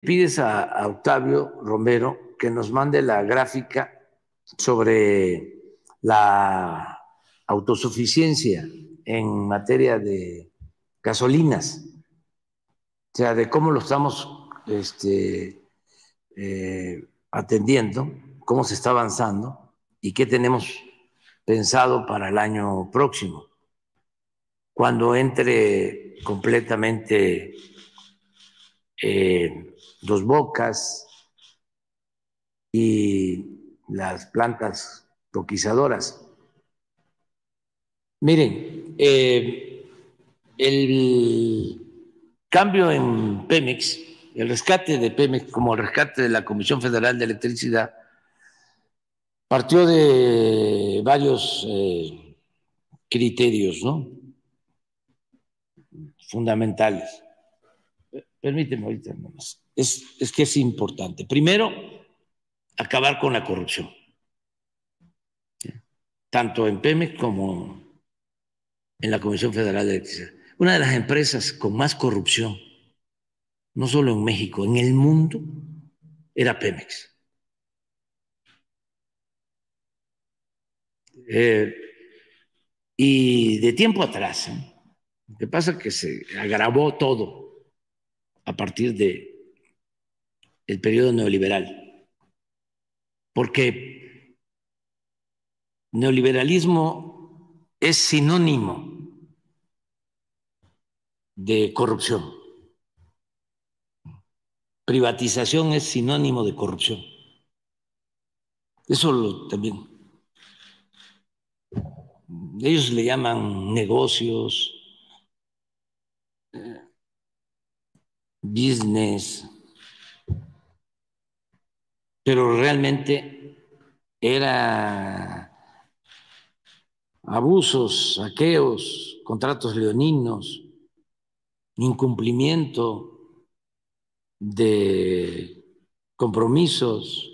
pides a Octavio Romero que nos mande la gráfica sobre la autosuficiencia en materia de gasolinas, o sea, de cómo lo estamos atendiendo, cómo se está avanzando y qué tenemos pensado para el año próximo, cuando entre completamente Dos Bocas y las plantas toquizadoras. Miren, el cambio en Pemex, el rescate de Pemex como el rescate de la Comisión Federal de Electricidad, partió de varios criterios, ¿no? Fundamentales. Permíteme ahorita nomás. Es que es importante. Primero, acabar con la corrupción, tanto en Pemex como en la Comisión Federal de Electricidad. Una de las empresas con más corrupción, no solo en México, en el mundo, era Pemex. Y de tiempo atrás, lo que pasa es que se agravó todo a partir del periodo neoliberal, porque neoliberalismo es sinónimo de corrupción, privatización es sinónimo de corrupción. Eso también. Ellos le llaman negocios, business, pero realmente era abusos, saqueos, contratos leoninos, incumplimiento de compromisos,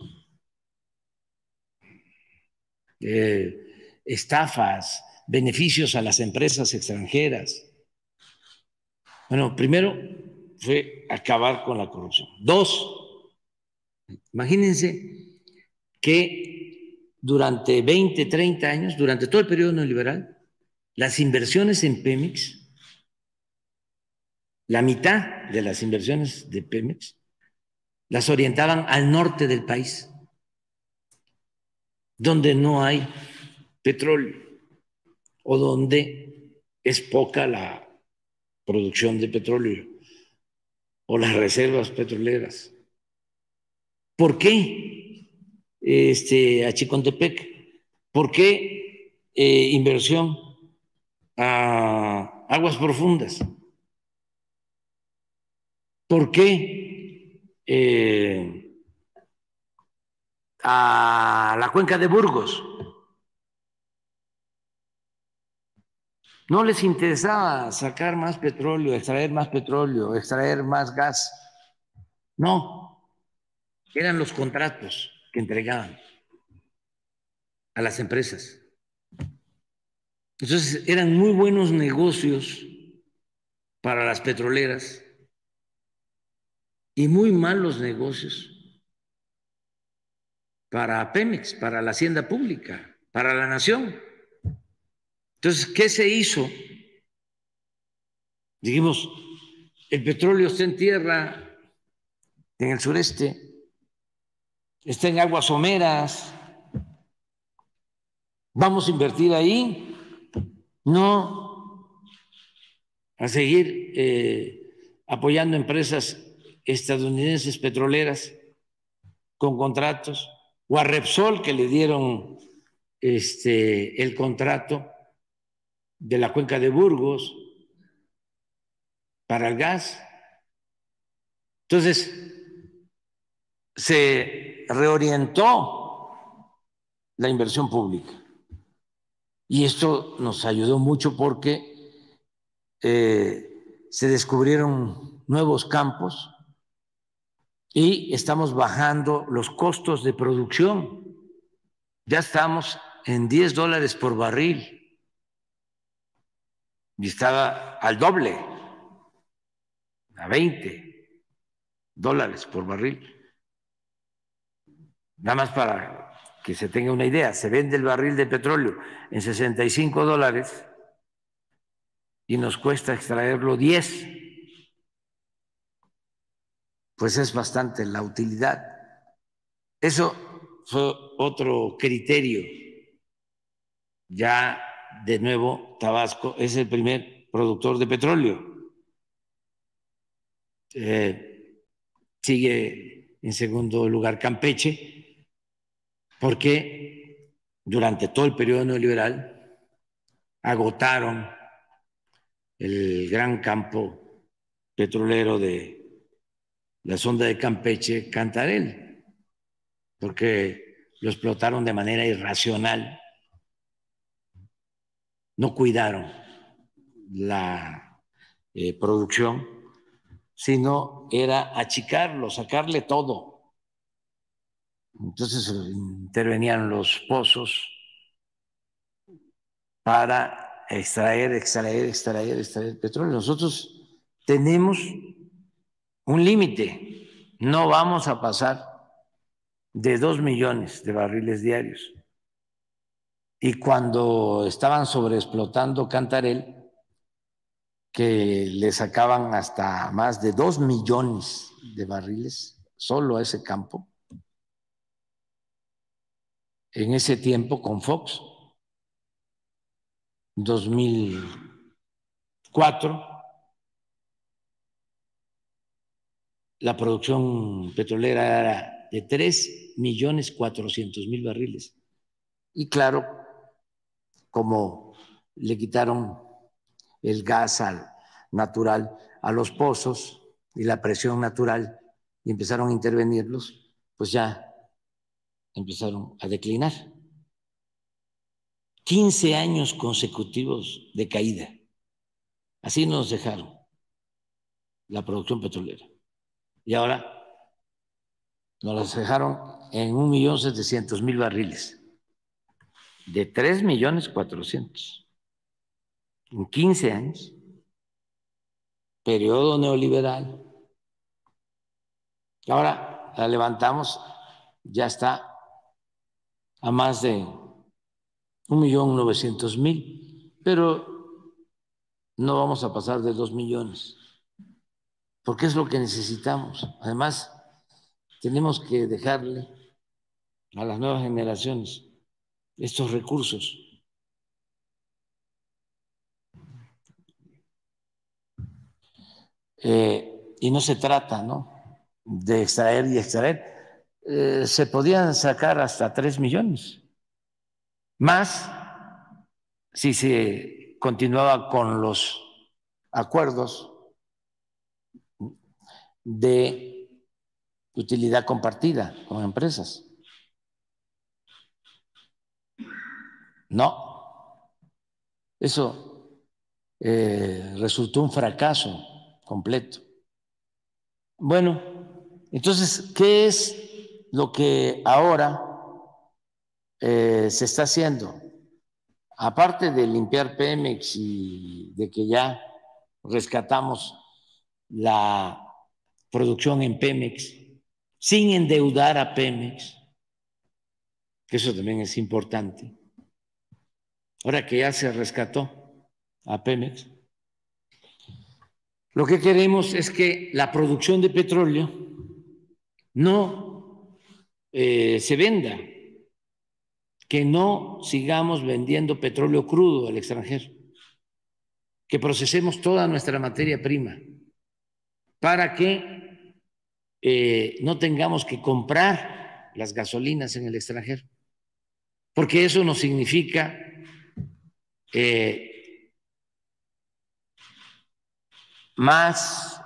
estafas, beneficios a las empresas extranjeras. Bueno, primero fue acabar con la corrupción. Dos, imagínense que durante 20, 30 años, durante todo el periodo neoliberal, las inversiones en Pemex, la mitad de las inversiones de Pemex, las orientaban al norte del país, donde no hay petróleo o donde es poca la producción de petróleo o las reservas petroleras. ¿Por qué Achicontepec? ¿Por qué inversión a aguas profundas? ¿Por qué a la cuenca de Burgos? No les interesaba sacar más petróleo, extraer más gas. No, eran los contratos que entregaban a las empresas. Entonces eran muy buenos negocios para las petroleras y muy malos negocios para Pemex, para la hacienda pública, para la nación. Entonces, ¿qué se hizo? Dijimos, el petróleo está en tierra, en el sureste, está en aguas someras, vamos a invertir ahí, no a seguir apoyando empresas estadounidenses petroleras con contratos, o a Repsol que le dieron el contrato de la cuenca de Burgos para el gas. Entonces, se reorientó la inversión pública. Y esto nos ayudó mucho porque se descubrieron nuevos campos y estamos bajando los costos de producción. Ya estamos en $10 por barril y estaba al doble, a 20. dólares por barril. Nada más para que se tenga una idea, se vende el barril de petróleo en 65 dólares y nos cuesta extraerlo 10. Pues es bastante la utilidad. Eso fue otro criterio. Ya de nuevo, Tabasco es el primer productor de petróleo. Sigue en segundo lugar Campeche, porque durante todo el periodo neoliberal agotaron el gran campo petrolero de la sonda de Campeche, Cantarell, porque lo explotaron de manera irracional, no cuidaron la producción, sino era achicarlo, sacarle todo. Entonces intervenían los pozos para extraer petróleo. Nosotros tenemos un límite, no vamos a pasar de 2 millones de barriles diarios. Y cuando estaban sobreexplotando Cantarell, que le sacaban hasta más de 2 millones de barriles solo a ese campo, en ese tiempo con Fox, 2004, la producción petrolera era de 3.400.000 barriles. Y claro, como le quitaron el gas natural a los pozos y la presión natural y empezaron a intervenirlos, pues ya empezaron a declinar. 15 años consecutivos de caída. Así nos dejaron la producción petrolera. Y ahora nos las dejaron en 1.700.000 barriles, de 3.400.000 en 15 años, periodo neoliberal. Ahora la levantamos, ya está a más de 1.900.000, pero no vamos a pasar de 2 millones, porque es lo que necesitamos. Además, tenemos que dejarle a las nuevas generaciones estos recursos. Y no se trata, ¿no?, de extraer y extraer. Se podían sacar hasta 3 millones, más si se continuaba con los acuerdos de utilidad compartida con empresas. No, eso resultó un fracaso completo. Bueno, entonces, ¿qué es lo que ahora se está haciendo? Aparte de limpiar Pemex y de que ya rescatamos la producción en Pemex sin endeudar a Pemex, que eso también es importante. Ahora que ya se rescató a Pemex, lo que queremos es que la producción de petróleo no se venda, que no sigamos vendiendo petróleo crudo al extranjero, que procesemos toda nuestra materia prima para que no tengamos que comprar las gasolinas en el extranjero, porque eso nos significa más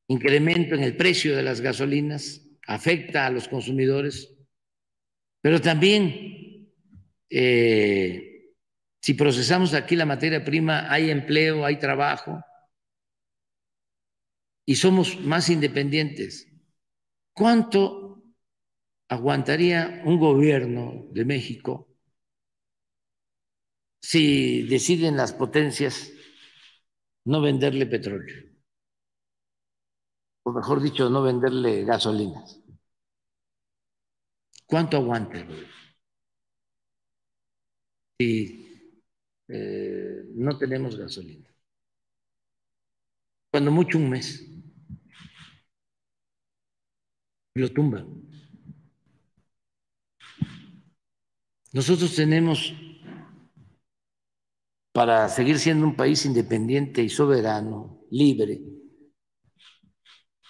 incremento en el precio de las gasolinas, afecta a los consumidores, pero también si procesamos aquí la materia prima, hay empleo, hay trabajo y somos más independientes. ¿Cuánto aguantaría un gobierno de México si deciden las potencias no venderle petróleo? o mejor dicho, no venderle gasolinas. ¿Cuánto aguanta el gobierno? Si no tenemos gasolina. Cuando mucho un mes. Lo tumban. Nosotros tenemos, para seguir siendo un país independiente y soberano, libre,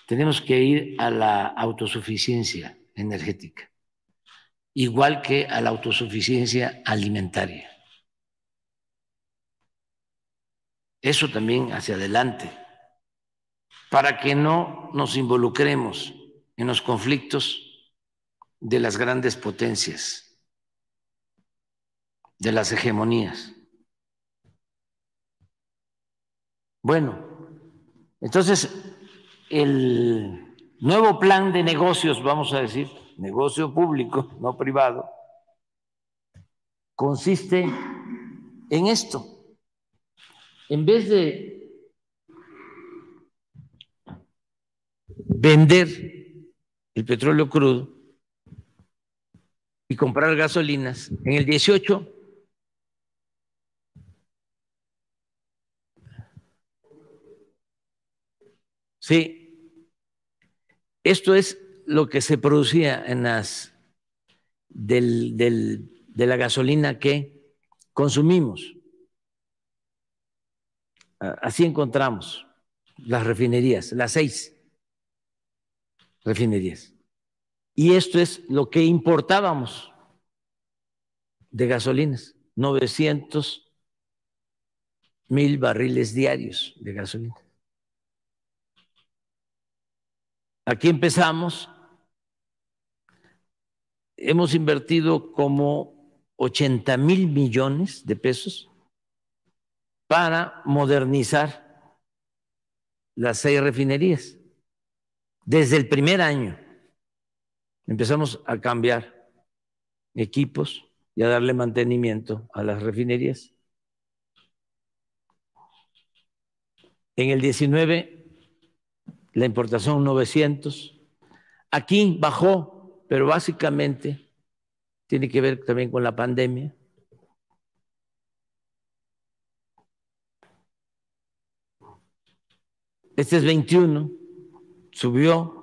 tenemos que ir a la autosuficiencia energética, igual que a la autosuficiencia alimentaria. Eso también hacia adelante, para que no nos involucremos en los conflictos de las grandes potencias, de las hegemonías. Bueno, entonces el nuevo plan de negocios, vamos a decir, negocio público, no privado, consiste en esto. En vez de vender el petróleo crudo y comprar gasolinas, en el 18 sí, esto es lo que se producía en las de la gasolina que consumimos. Así encontramos las refinerías, las 6 refinerías. Y esto es lo que importábamos de gasolinas, 900,000 barriles diarios de gasolina. Aquí empezamos, hemos invertido como 80,000 millones de pesos para modernizar las 6 refinerías. Desde el primer año empezamos a cambiar equipos y a darle mantenimiento a las refinerías. En el 19, la importación 900. Aquí bajó, pero básicamente tiene que ver también con la pandemia. Este es 21, subió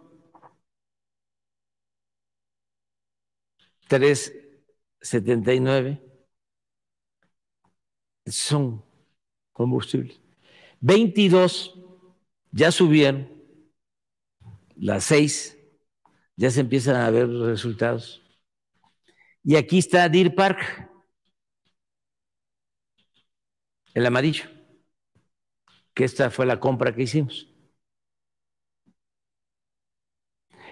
3.79. Son combustibles. 22 ya subieron, las 6 ya se empiezan a ver resultados. Y aquí está Deer Park, el amarillo, que esta fue la compra que hicimos.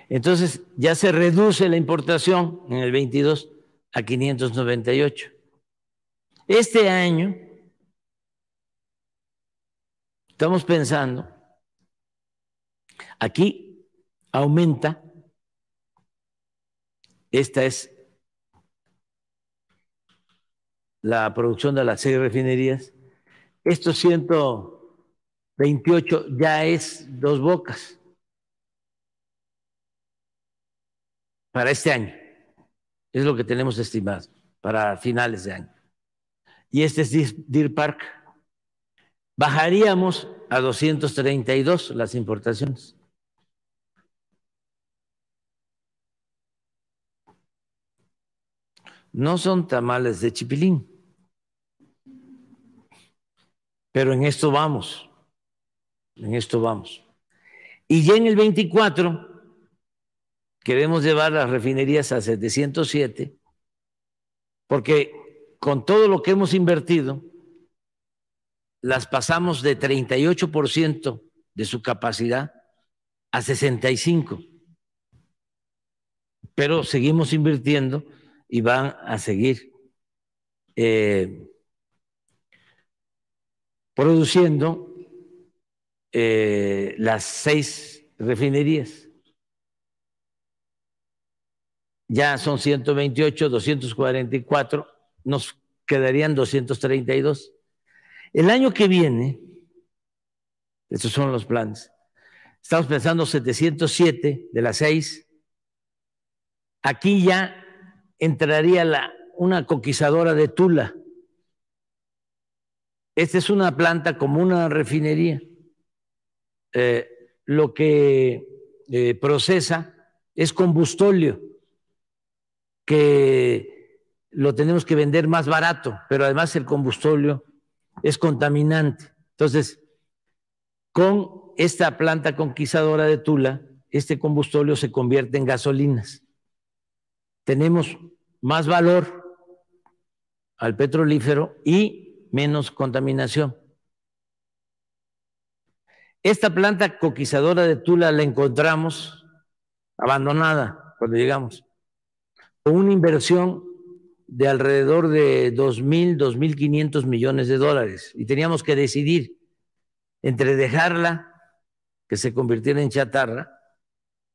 Entonces ya se reduce la importación en el 22 a 598. Este año estamos pensando, aquí aumenta, esta es la producción de las 6 refinerías, estos 128 ya es Dos Bocas para este año, es lo que tenemos estimado para finales de año. Y este es Deer Park. Bajaríamos a 232 las importaciones. No son tamales de chipilín, pero en esto vamos, en esto vamos. Y ya en el 24 queremos llevar las refinerías a 707, porque con todo lo que hemos invertido, las pasamos de 38% de su capacidad a 65%. Pero seguimos invirtiendo y van a seguir produciendo las 6 refinerías. Ya son 128, 244, nos quedarían 232. El año que viene, estos son los planes, estamos pensando 707 de las 6. Aquí ya entraría una coquizadora de Tula. Esta es una planta como una refinería. Lo que procesa es combustóleo, que lo tenemos que vender más barato, pero además el combustóleo es contaminante. Entonces, con esta planta conquistadora de Tula, este combustóleo se convierte en gasolinas. Tenemos más valor al petrolífero y menos contaminación. Esta planta coquizadora de Tula la encontramos abandonada cuando llegamos, con una inversión de alrededor de 2.500 millones de dólares. Y teníamos que decidir entre dejarla, que se convirtiera en chatarra,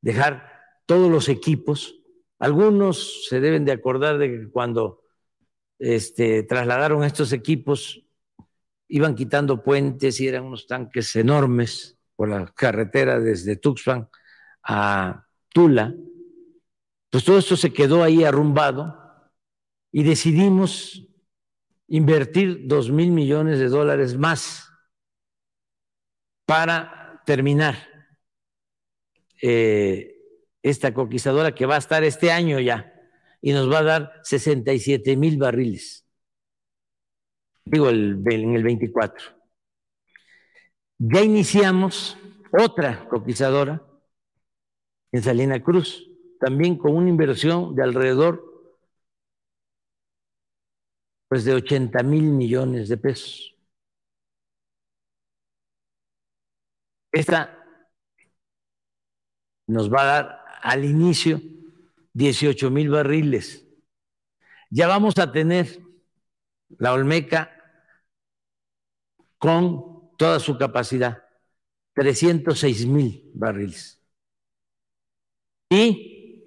dejar todos los equipos. Algunos se deben de acordar de que cuando trasladaron estos equipos, iban quitando puentes y eran unos tanques enormes por la carretera desde Tuxpan a Tula. Pues todo esto se quedó ahí arrumbado y decidimos invertir 2.000 millones de dólares más para terminar esta conquistadora, que va a estar este año ya y nos va a dar 67,000 barriles. Digo, en el 24. Ya iniciamos otra conquistadora en Salina Cruz, también con una inversión de alrededor pues de 80,000 millones de pesos. Esta nos va a dar al inicio 18,000 barriles. Ya vamos a tener la Olmeca con toda su capacidad, 306,000 barriles. Y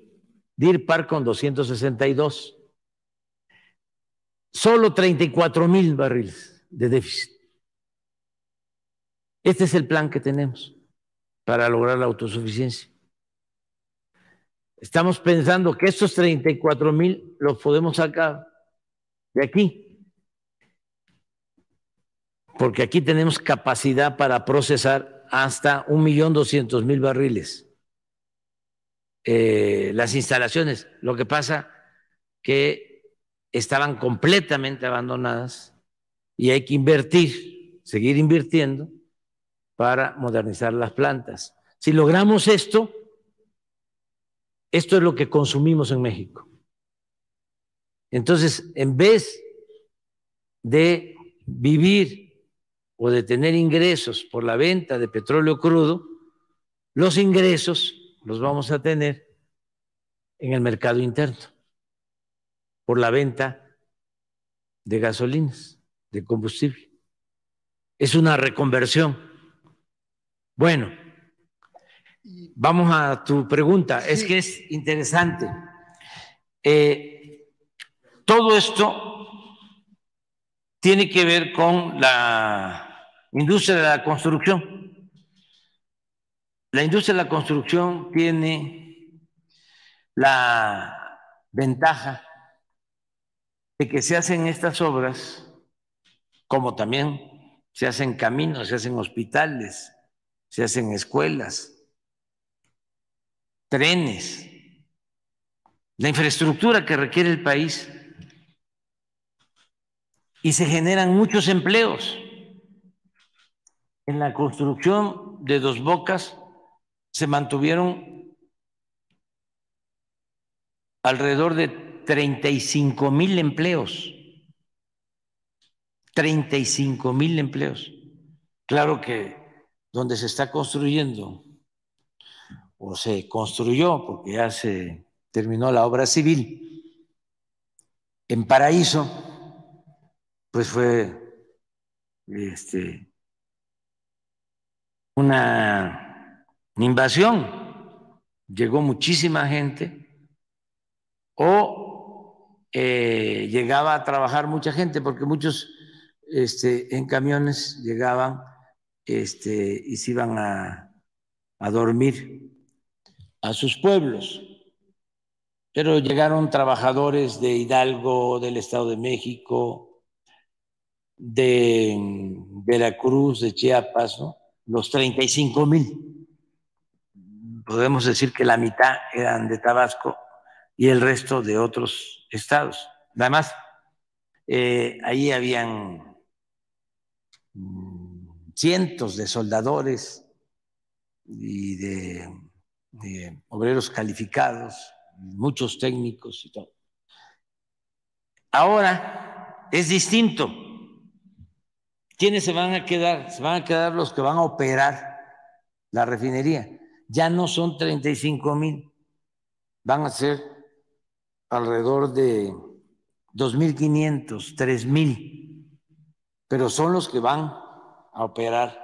Deer Park con 262. Solo 34,000 barriles de déficit. Este es el plan que tenemos para lograr la autosuficiencia. Estamos pensando que estos 34,000 los podemos sacar de aquí, porque aquí tenemos capacidad para procesar hasta 1,200,000 barriles. Las instalaciones, lo que pasa que estaban completamente abandonadas y hay que invertir, seguir invirtiendo para modernizar las plantas. Si logramos esto es lo que consumimos en México. Entonces, en vez de vivir o de tener ingresos por la venta de petróleo crudo, los ingresos los vamos a tener en el mercado interno, por la venta de gasolinas, de combustible. Es una reconversión. Bueno, vamos a tu pregunta. Sí. Es que es interesante. Todo esto tiene que ver con la industria de la construcción. La industria de la construcción tiene la ventaja de que se hacen estas obras, como también se hacen caminos, se hacen hospitales, se hacen escuelas, trenes, la infraestructura que requiere el país, y se generan muchos empleos. En la construcción de Dos Bocas se mantuvieron alrededor de 35,000 empleos. 35,000 empleos. Claro que donde se está construyendo, o se construyó, porque ya se terminó la obra civil, en Paraíso, pues fue una invasión, llegó muchísima gente, o llegaba a trabajar mucha gente, porque muchos en camiones llegaban y se iban a a dormir a sus pueblos. Pero llegaron trabajadores de Hidalgo, del Estado de México, de Veracruz, de Chiapas, ¿no? Los 35,000. Podemos decir que la mitad eran de Tabasco y el resto de otros estados. Además, ahí habían cientos de soldadores y de obreros calificados, muchos técnicos y todo. Ahora es distinto. ¿Quiénes se van a quedar? Se van a quedar los que van a operar la refinería. Ya no son 35,000, van a ser alrededor de 2,500, 3,000, pero son los que van a operar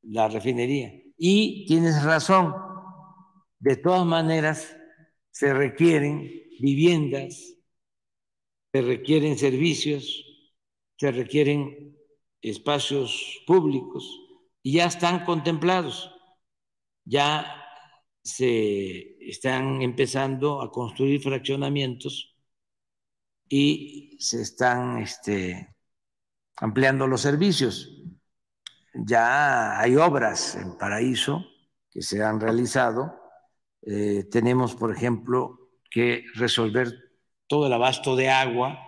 la refinería. Y tienes razón, de todas maneras se requieren viviendas, se requieren servicios, se requieren espacios públicos y ya están contemplados, ya se están empezando a construir fraccionamientos y se están ampliando los servicios. Ya hay obras en Paraíso que se han realizado. Tenemos, por ejemplo, que resolver todo el abasto de agua,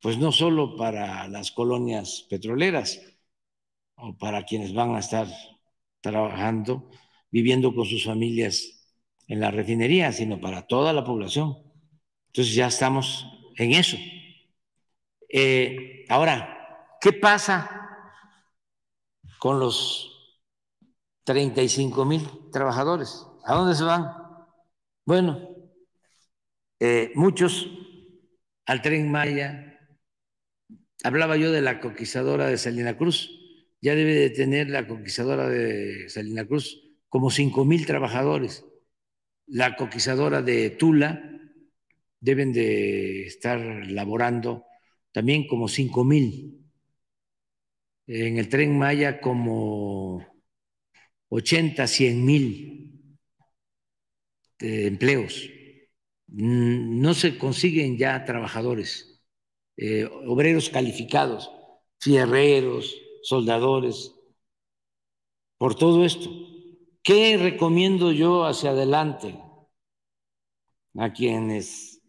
pues no solo para las colonias petroleras o para quienes van a estar trabajando, viviendo con sus familias en la refinería, sino para toda la población. Entonces ya estamos en eso. Ahora, ¿qué pasa con los 35,000 trabajadores? ¿A dónde se van? Bueno, muchos al Tren Maya. Hablaba yo de la conquistadora de Salina Cruz. Ya debe de tener la conquistadora de Salina Cruz como 5,000 trabajadores. La conquistadora de Tula deben de estar laborando también como 5,000. En el Tren Maya como 80, 100,000 empleos. No se consiguen ya trabajadores, obreros calificados, fierreros, soldadores, por todo esto. ¿Qué recomiendo yo hacia adelante a quienes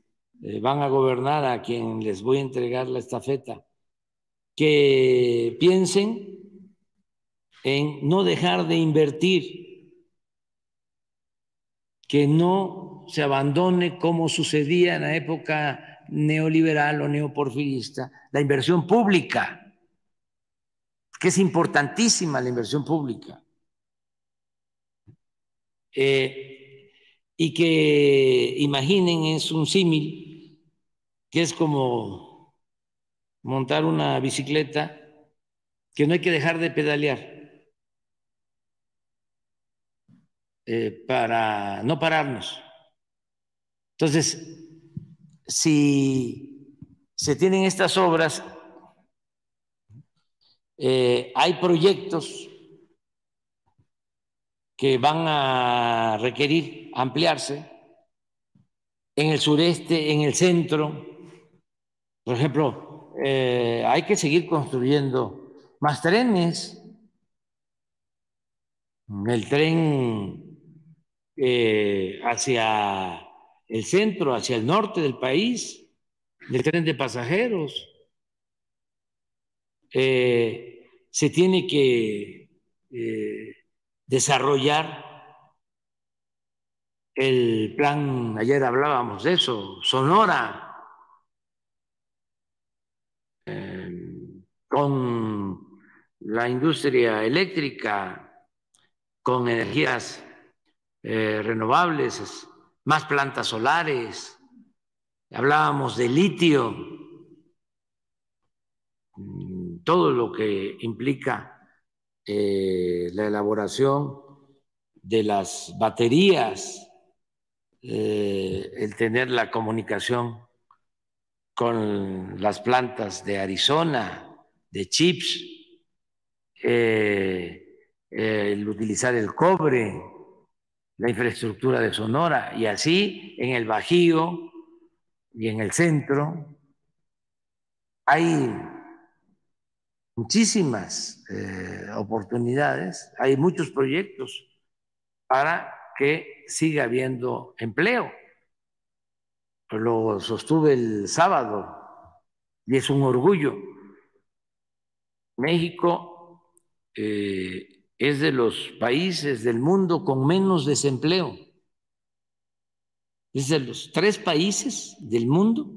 van a gobernar, a quienes les voy a entregar la estafeta? Que piensen en no dejar de invertir, que no se abandone como sucedía en la época neoliberal o neoporfirista, la inversión pública, que es importantísima la inversión pública. Y que imaginen, es un símil, que es como montar una bicicleta, que no hay que dejar de pedalear para no pararnos. Entonces, si se tienen estas obras, hay proyectos que van a requerir ampliarse en el sureste, en el centro. Por ejemplo, hay que seguir construyendo más trenes. El tren hacia el centro, hacia el norte del país, el tren de pasajeros. Se tiene que desarrollar el plan, ayer hablábamos de eso, Sonora, con la industria eléctrica, con energías renovables, más plantas solares, hablábamos de litio, todo lo que implica la elaboración de las baterías, el tener la comunicación con las plantas de Arizona, de chips, el utilizar el cobre, la infraestructura de Sonora, y así en el Bajío y en el centro hay muchísimas oportunidades, hay muchos proyectos para que siga habiendo empleo. Lo sostuve el sábado y es un orgullo. México es de los países del mundo con menos desempleo. Es de los 3 países del mundo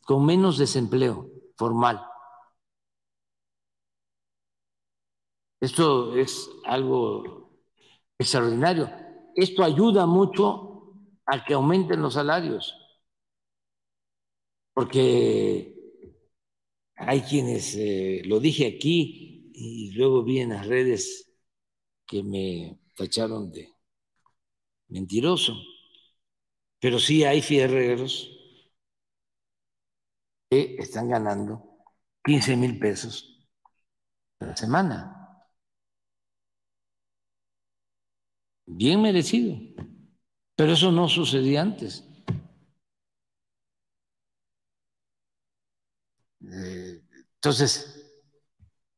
con menos desempleo formal. Esto es algo extraordinario. Esto ayuda mucho a que aumenten los salarios, porque hay quienes, lo dije aquí y luego vi en las redes que me tacharon de mentiroso, pero sí hay fierreros que están ganando 15,000 pesos a la semana. Bien merecido, pero eso no sucedía antes. Entonces,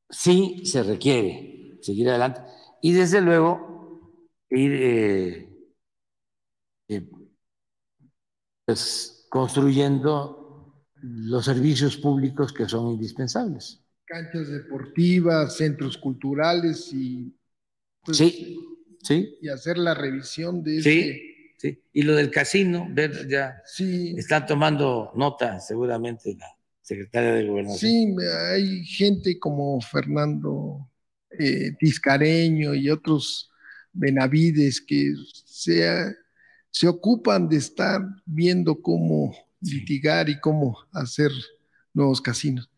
sí se requiere seguir adelante y desde luego ir eh, pues, construyendo los servicios públicos que son indispensables. Canchas deportivas, centros culturales y pues Sí, sí, y hacer la revisión de ese. sí, sí. Y lo del casino, ver, ya Sí, está tomando nota seguramente la secretaria de Gobernación. sí, hay gente como Fernando Tiscareño y otros Benavides que se ocupan de estar viendo cómo Sí. litigar y cómo hacer nuevos casinos.